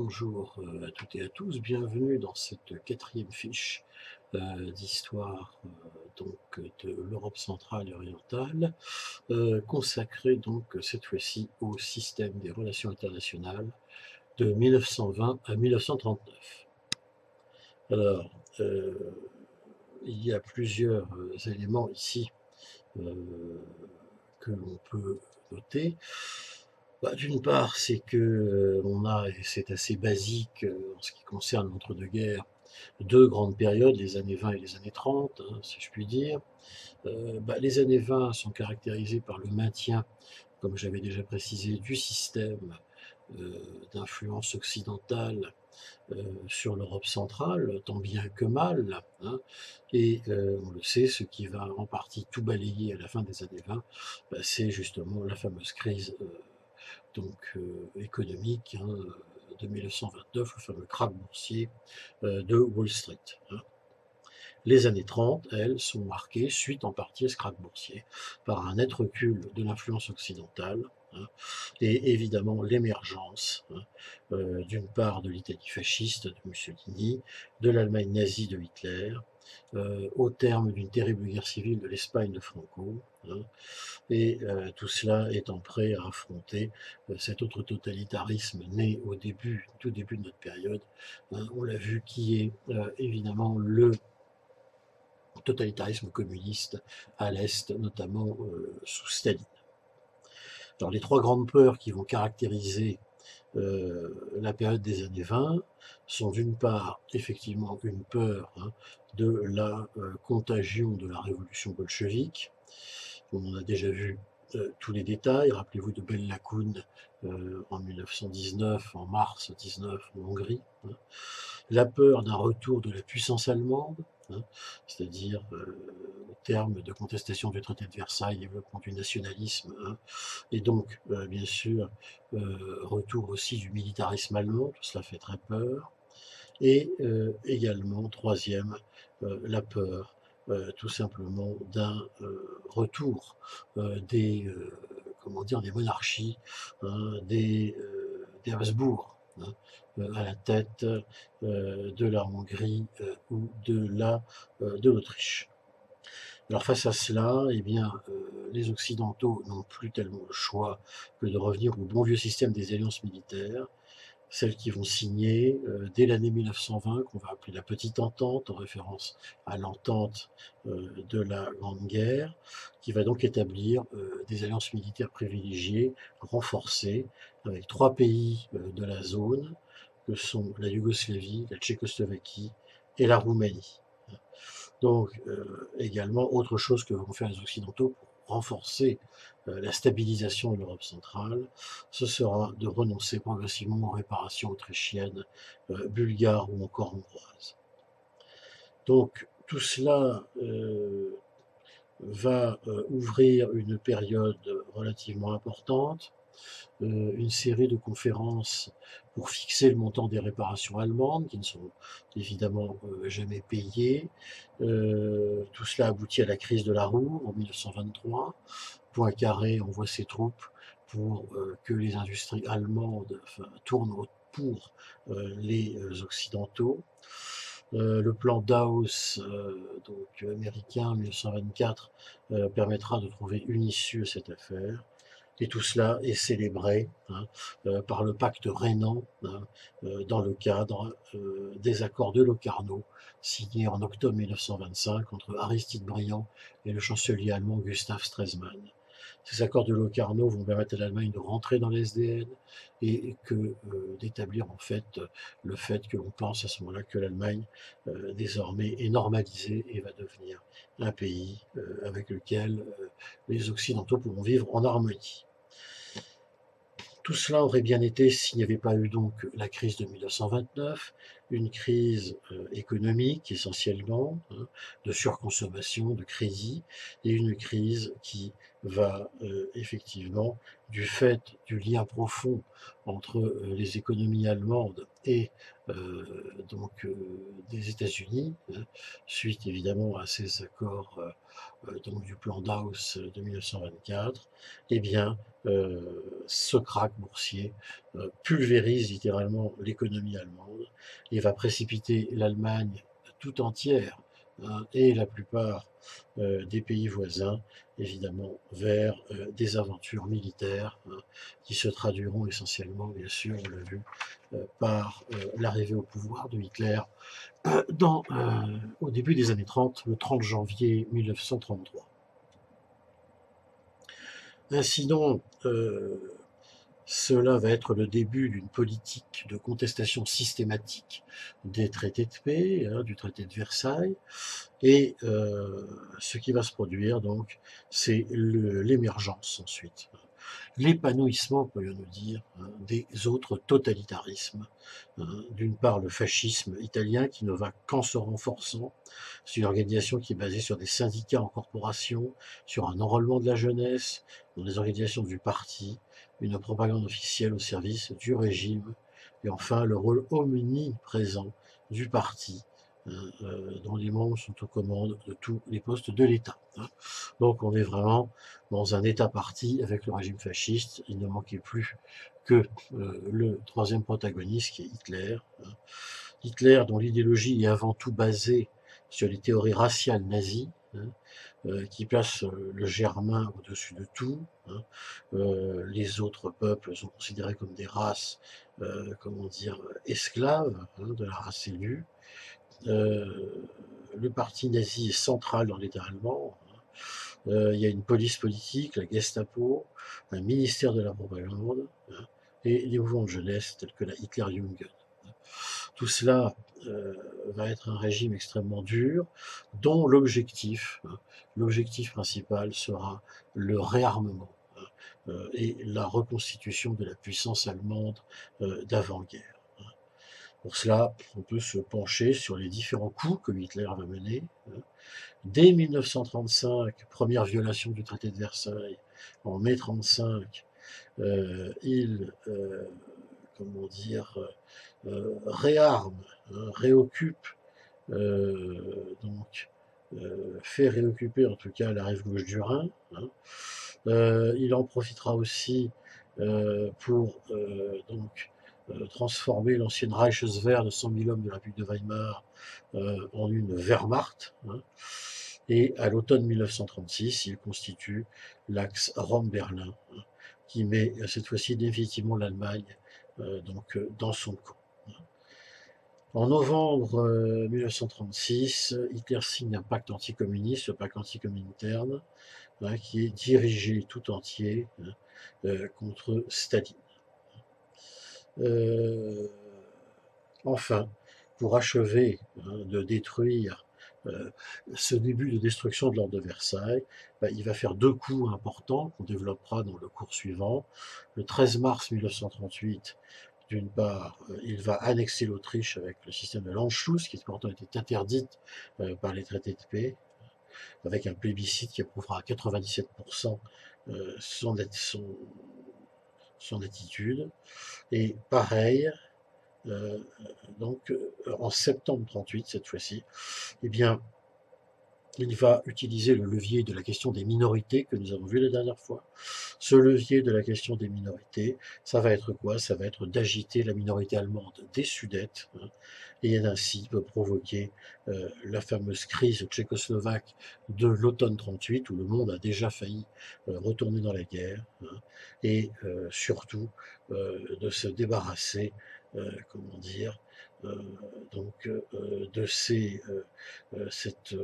Bonjour à toutes et à tous, bienvenue dans cette quatrième fiche d'histoire de l'Europe centrale et orientale, consacrée donc cette fois-ci au système des relations internationales de 1920 à 1939. Alors, il y a plusieurs éléments ici que l'on peut noter. D'une part, c'est que on a, et c'est assez basique en ce qui concerne l'entre-deux-guerres, deux grandes périodes, les années 20 et les années 30, hein, si je puis dire. Les années 20 sont caractérisées par le maintien, comme j'avais déjà précisé, du système d'influence occidentale sur l'Europe centrale, tant bien que mal, hein, et on le sait, ce qui va en partie tout balayer à la fin des années 20, c'est justement la fameuse crise économique, hein, de 1929, le fameux krach boursier de Wall Street, hein. Les années 30, elles, sont marquées, suite en partie à ce krach boursier, par un net recul de l'influence occidentale, hein, et évidemment l'émergence, hein, d'une part de l'Italie fasciste de Mussolini, de l'Allemagne nazie de Hitler, au terme d'une terrible guerre civile de l'Espagne de Franco, hein, et tout cela étant prêt à affronter cet autre totalitarisme né au début, tout début de notre période, hein, on l'a vu, qui est évidemment le totalitarisme communiste à l'Est, notamment sous Staline. Alors les trois grandes peurs qui vont caractériser la période des années 20 sont d'une part effectivement une peur, hein, de la contagion de la révolution bolchevique. On en a déjà vu tous les détails. Rappelez-vous de Bell Lakoun en 1919, en mars 19 en Hongrie, hein. La peur d'un retour de la puissance allemande, hein, c'est-à-dire au terme de contestation du traité de Versailles, développement du nationalisme, hein, et donc bien sûr retour aussi du militarisme allemand, tout cela fait très peur. Et également, troisième, la peur tout simplement d'un retour des, comment dire, des monarchies, hein, des Habsbourg, hein, à la tête de la Hongrie ou de l'Autriche. Alors face à cela, eh bien, les Occidentaux n'ont plus tellement le choix que de revenir au bon vieux système des alliances militaires, celles qui vont signer dès l'année 1920, qu'on va appeler la Petite Entente, en référence à l'entente de la Grande Guerre, qui va donc établir des alliances militaires privilégiées, renforcées, avec trois pays de la zone, que sont la Yougoslavie, la Tchécoslovaquie et la Roumanie. Donc, également, autre chose que vont faire les Occidentaux pour renforcer la stabilisation de l'Europe centrale, ce sera de renoncer progressivement aux réparations autrichiennes, bulgares ou encore hongroises. Donc, tout cela va ouvrir une période relativement importante, une série de conférences pour fixer le montant des réparations allemandes, qui ne sont évidemment jamais payées. Tout cela aboutit à la crise de la Ruhr en 1923. Poincaré envoie ses troupes pour que les industries allemandes tournent pour les Occidentaux. Le plan Dawes, donc américain, en 1924, permettra de trouver une issue à cette affaire. Et tout cela est célébré, hein, par le pacte rhénan, hein, dans le cadre des accords de Locarno, signés en octobre 1925 entre Aristide Briand et le chancelier allemand Gustav Stresemann. Ces accords de Locarno vont permettre à l'Allemagne de rentrer dans l'SDN et d'établir en fait le fait que l'on pense à ce moment-là que l'Allemagne désormais est normalisée et va devenir un pays avec lequel les Occidentaux pourront vivre en harmonie. Tout cela aurait bien été s'il n'y avait pas eu donc la crise de 1929, une crise économique essentiellement, hein, de surconsommation, de crédit, et une crise qui va effectivement, du fait du lien profond entre les économies allemandes et donc des États-Unis, hein, suite évidemment à ces accords donc du plan Dawes de 1924, eh bien, ce krach boursier pulvérise littéralement l'économie allemande et va précipiter l'Allemagne tout entière, hein, et la plupart des pays voisins, évidemment, vers des aventures militaires, hein, qui se traduiront essentiellement, bien sûr, on l'a vu, par l'arrivée au pouvoir de Hitler au début des années 30, le 30 janvier 1933. Ainsi donc, cela va être le début d'une politique de contestation systématique des traités de paix, hein, du traité de Versailles, et ce qui va se produire donc, c'est l'émergence ensuite, l'épanouissement, pourrions-nous dire, hein, des autres totalitarismes. Hein. D'une part, le fascisme italien qui ne va qu'en se renforçant. C'est une organisation qui est basée sur des syndicats en corporation, sur un enrôlement de la jeunesse, dans les organisations du parti, une propagande officielle au service du régime, et enfin le rôle omniprésent du parti, dont les membres sont aux commandes de tous les postes de l'État. Hein. Donc on est vraiment dans un État-parti avec le régime fasciste. Il ne manquait plus que le troisième protagoniste qui est Hitler. Hein. Hitler, dont l'idéologie est avant tout basée sur les théories raciales nazies, hein, qui place le germain au-dessus de tout. Hein. Les autres peuples sont considérés comme des races, comment dire, esclaves, hein, de la race élue. Le parti nazi est central dans l'État allemand. Il y a une police politique, la Gestapo, un ministère de la propagande, hein, et les mouvements de jeunesse tels que la Hitlerjugend. Tout cela va être un régime extrêmement dur, dont l'objectif principal sera le réarmement, hein, et la reconstitution de la puissance allemande d'avant-guerre. Pour cela, on peut se pencher sur les différents coups que Hitler va mener. Hein. Dès 1935, première violation du traité de Versailles, en mai 1935, il, comment dire, réarme, hein, réoccupe, donc fait réoccuper en tout cas la rive gauche du Rhin. Hein. Il en profitera aussi pour donc transformer l'ancienne Reichswehr de 100 000 hommes de la République de Weimar en une Wehrmacht. Hein. Et à l'automne 1936, il constitue l'axe Rome-Berlin, hein, qui met cette fois-ci définitivement l'Allemagne donc dans son camp. En novembre 1936, Hitler signe un pacte anticommuniste, le pacte anticominterne, hein, qui est dirigé tout entier, hein, contre Staline. Enfin, pour achever, hein, de détruire ce début de destruction de l'ordre de Versailles, il va faire deux coups importants qu'on développera dans le cours suivant. Le 13 mars 1938, d'une part, il va annexer l'Autriche avec le système de l'Anschluss, qui pourtant était interdite par les traités de paix, avec un plébiscite qui approuvera à 97% son attitude. Et pareil, donc en septembre 1938, cette fois-ci, eh bien, il va utiliser le levier de la question des minorités que nous avons vu la dernière fois. Ce levier de la question des minorités, ça va être quoi? Ça va être d'agiter la minorité allemande des Sudètes, hein, et ainsi peut provoquer la fameuse crise tchécoslovaque de l'automne 38, où le monde a déjà failli retourner dans la guerre, hein, et surtout de se débarrasser, comment dire, donc de cette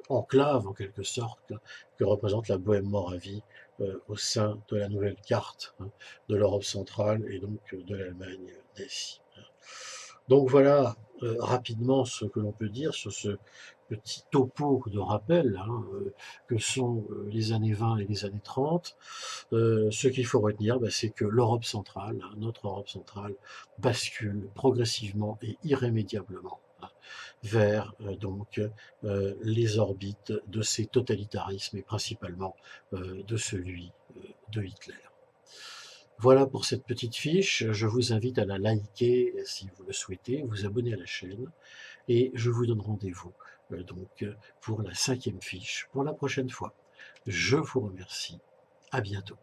enclave en quelque sorte que représente la Bohème-Moravie au sein de la nouvelle carte, hein, de l'Europe centrale et donc de l'Allemagne nazie. Donc voilà rapidement ce que l'on peut dire sur ce petit topo de rappel, hein, que sont les années 20 et les années 30. Ce qu'il faut retenir, c'est que l'Europe centrale, hein, notre Europe centrale, bascule progressivement et irrémédiablement, hein, vers les orbites de ces totalitarismes et principalement de celui de Hitler. Voilà pour cette petite fiche. Je vous invite à la liker si vous le souhaitez, vous abonner à la chaîne et je vous donne rendez-vous pour la 5e fiche pour la prochaine fois. Je vous remercie. À bientôt.